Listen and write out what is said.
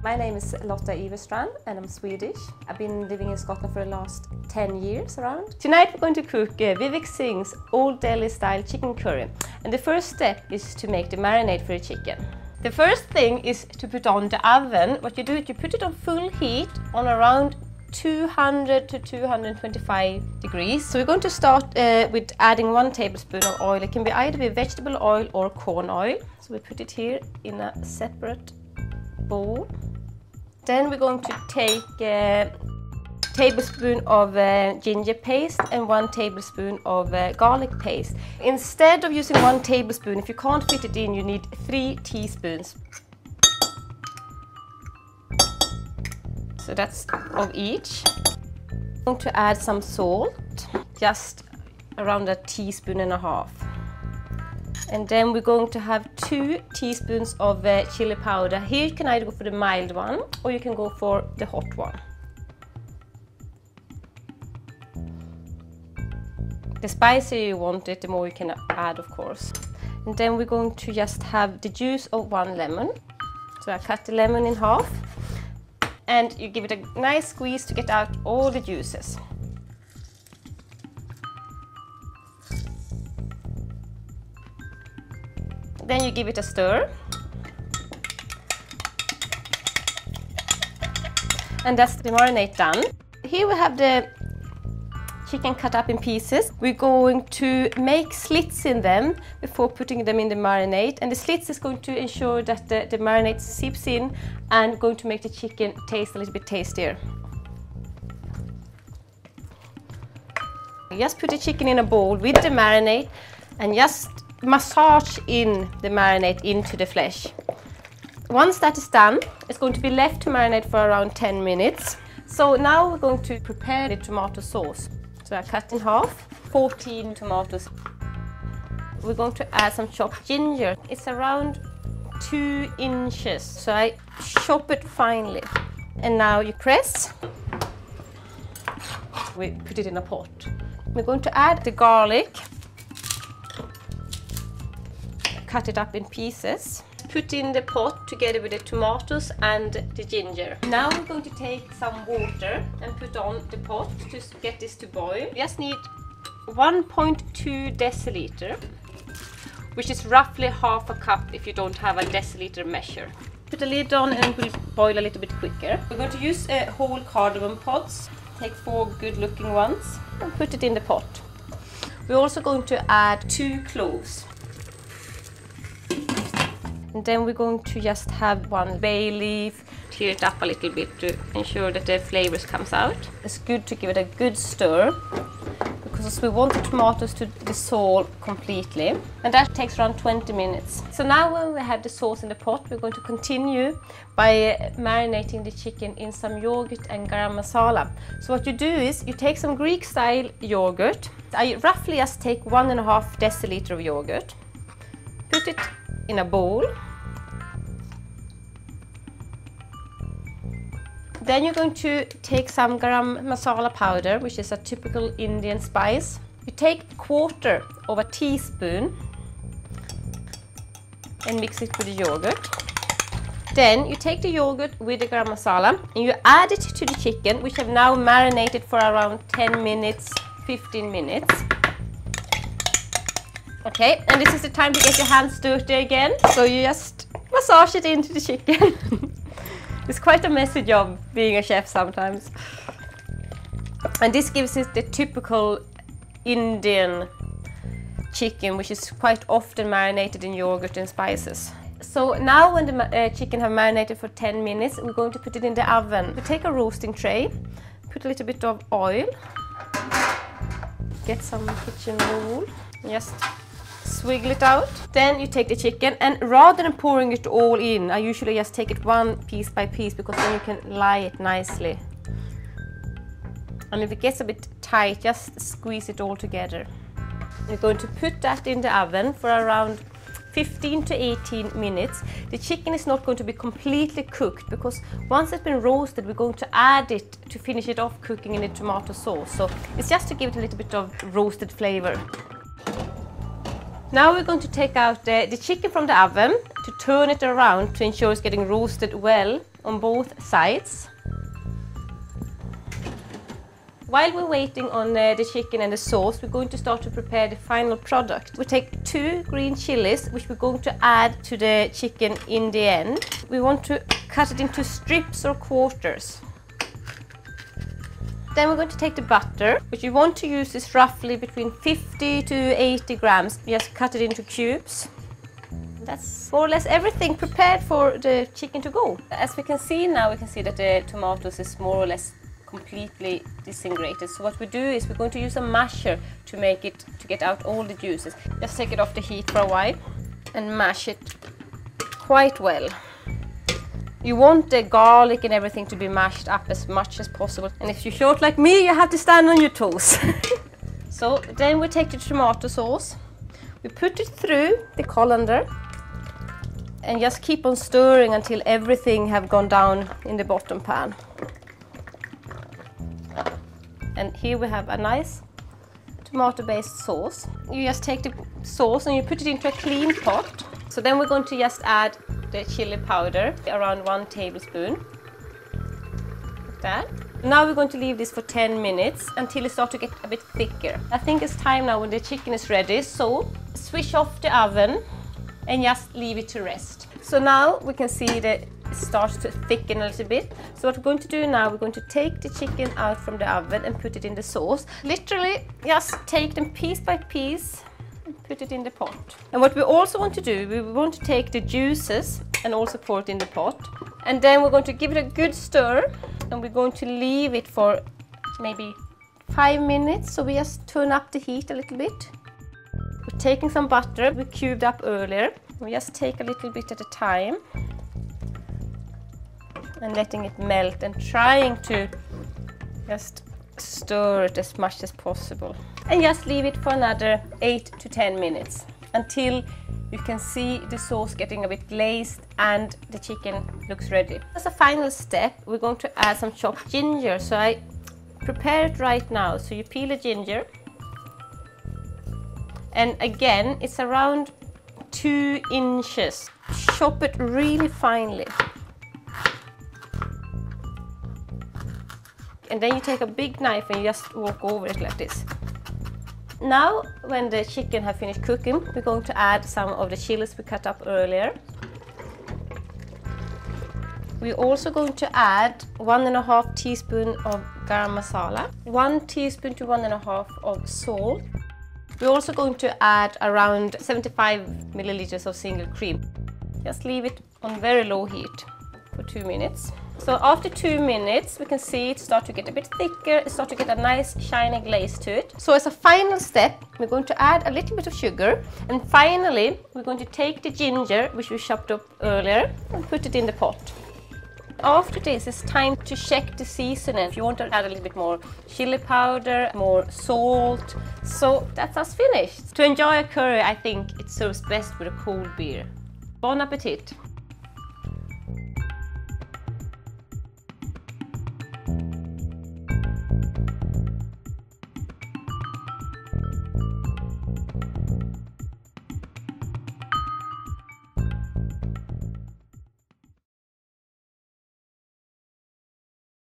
My name is Lotta Iverstrand and I'm Swedish. I've been living in Scotland for the last 10 years around. Tonight we're going to cook Vivek Singh's Old Delhi style chicken curry. And the first step is to make the marinade for the chicken. The first thing is to put on the oven. What you do is you put it on full heat on around 200 to 225 degrees. So we're going to start with adding 1 tablespoon of oil. It can be either vegetable oil or corn oil. So we put it here in a separate bowl. Then we're going to take a tablespoon of ginger paste and 1 tablespoon of garlic paste. Instead of using 1 tablespoon, if you can't fit it in, you need 3 teaspoons. So that's of each. I'm going to add some salt, just around 1.5 teaspoons. And then we're going to have 2 teaspoons of chili powder. Here you can either go for the mild one or you can go for the hot one. The spicier you want it, the more you can add, of course. And then we're going to just have the juice of 1 lemon. So I cut the lemon in half. And you give it a nice squeeze to get out all the juices. Then you give it a stir. And that's the marinade done. Here we have the chicken cut up in pieces. We're going to make slits in them before putting them in the marinade. And the slits is going to ensure that the marinade seeps in and going to make the chicken taste a little bit tastier. Just put the chicken in a bowl with the marinade and just massage in the marinade into the flesh. Once that is done, it's going to be left to marinate for around 10 minutes. So now we're going to prepare the tomato sauce. So I cut in half 14 tomatoes. We're going to add some chopped ginger. It's around 2 inches. So I chop it finely. And now you press. We put it in a pot. We're going to add the garlic. Cut it up in pieces. Put in the pot together with the tomatoes and the ginger. Now we're going to take some water and put on the pot to get this to boil. You just need 1.2 deciliter, which is roughly half a cup if you don't have a deciliter measure. Put the lid on and it will boil a little bit quicker. We're going to use whole cardamom pods. Take 4 good looking ones and put it in the pot. We're also going to add 2 cloves. And then we're going to just have 1 bay leaf, tear it up a little bit to ensure that the flavors comes out. It's good to give it a good stir because we want the tomatoes to dissolve completely. And that takes around 20 minutes. So now when we have the sauce in the pot, we're going to continue by marinating the chicken in some yogurt and garam masala. So what you do is you take some Greek style yogurt. I roughly just take 1.5 deciliter of yogurt. Put it in a bowl. Then you're going to take some garam masala powder, which is a typical Indian spice. You take 1/4 teaspoon and mix it with the yogurt. Then you take the yogurt with the garam masala and you add it to the chicken, which have now marinated for around 10 minutes, 15 minutes. Okay, and this is the time to get your hands dirty again. So you just massage it into the chicken. It's quite a messy job being a chef sometimes. And this gives it the typical Indian chicken, which is quite often marinated in yogurt and spices. So now when the chicken have marinated for 10 minutes, we're going to put it in the oven. We take a roasting tray, put a little bit of oil, get some kitchen roll, just swiggle it out. Then you take the chicken and rather than pouring it all in, I usually just take it 1 piece by piece because then you can lie it nicely. And if it gets a bit tight, just squeeze it all together. We're going to put that in the oven for around 15 to 18 minutes. The chicken is not going to be completely cooked because once it's been roasted, we're going to add it to finish it off cooking in the tomato sauce. So it's just to give it a little bit of roasted flavor. Now we're going to take out the chicken from the oven to turn it around to ensure it's getting roasted well on both sides. While we're waiting on the chicken and the sauce, we're going to start to prepare the final product. We take 2 green chilies, which we're going to add to the chicken in the end. We want to cut it into strips or quarters. Then we're going to take the butter, which you want to use is roughly between 50 to 80 grams. Just cut it into cubes. That's more or less everything prepared for the chicken to go. As we can see now, we can see that the tomatoes is more or less completely disintegrated. So what we do is we're going to use a masher to get out all the juices. Just take it off the heat for a while and mash it quite well. You want the garlic and everything to be mashed up as much as possible. And if you're short like me, you have to stand on your toes. So then we take the tomato sauce, we put it through the colander and just keep on stirring until everything have gone down in the bottom pan. And here we have a nice tomato-based sauce. You just take the sauce and you put it into a clean pot. So then we're going to just add the chili powder, around 1 tablespoon. Like that. Now we're going to leave this for 10 minutes until it starts to get a bit thicker. I think it's time now when the chicken is ready, so switch off the oven and just leave it to rest. So now we can see that it starts to thicken a little bit. So what we're going to do now, we're going to take the chicken out from the oven and put it in the sauce. Literally just take them piece by piece and put it in the pot. And what we also want to do, we want to take the juices and also pour it in the pot. And then we're going to give it a good stir and we're going to leave it for maybe 5 minutes. So we just turn up the heat a little bit. We're taking some butter we cubed up earlier. We just take a little bit at a time and letting it melt and trying to just stir it as much as possible. And just leave it for another 8 to 10 minutes until you can see the sauce getting a bit glazed and the chicken looks ready. As a final step, we're going to add some chopped ginger. So I prepare it right now. So you peel the ginger. And again, it's around 2 inches. Chop it really finely. And then you take a big knife and you just walk over it like this. Now, when the chicken has finished cooking, we're going to add some of the chilies we cut up earlier. We're also going to add 1.5 teaspoon of garam masala, 1 teaspoon to 1.5 of salt. We're also going to add around 75 milliliters of single cream. Just leave it on very low heat for 2 minutes. So after 2 minutes, we can see it start to get a bit thicker, it starts to get a nice shiny glaze to it. So as a final step, we're going to add a little bit of sugar. And finally, we're going to take the ginger, which we chopped up earlier, and put it in the pot. After this, it's time to check the seasoning. If you want to add a little bit more chili powder, more salt. So that's us finished. To enjoy a curry, I think it serves best with a cold beer. Bon appetit!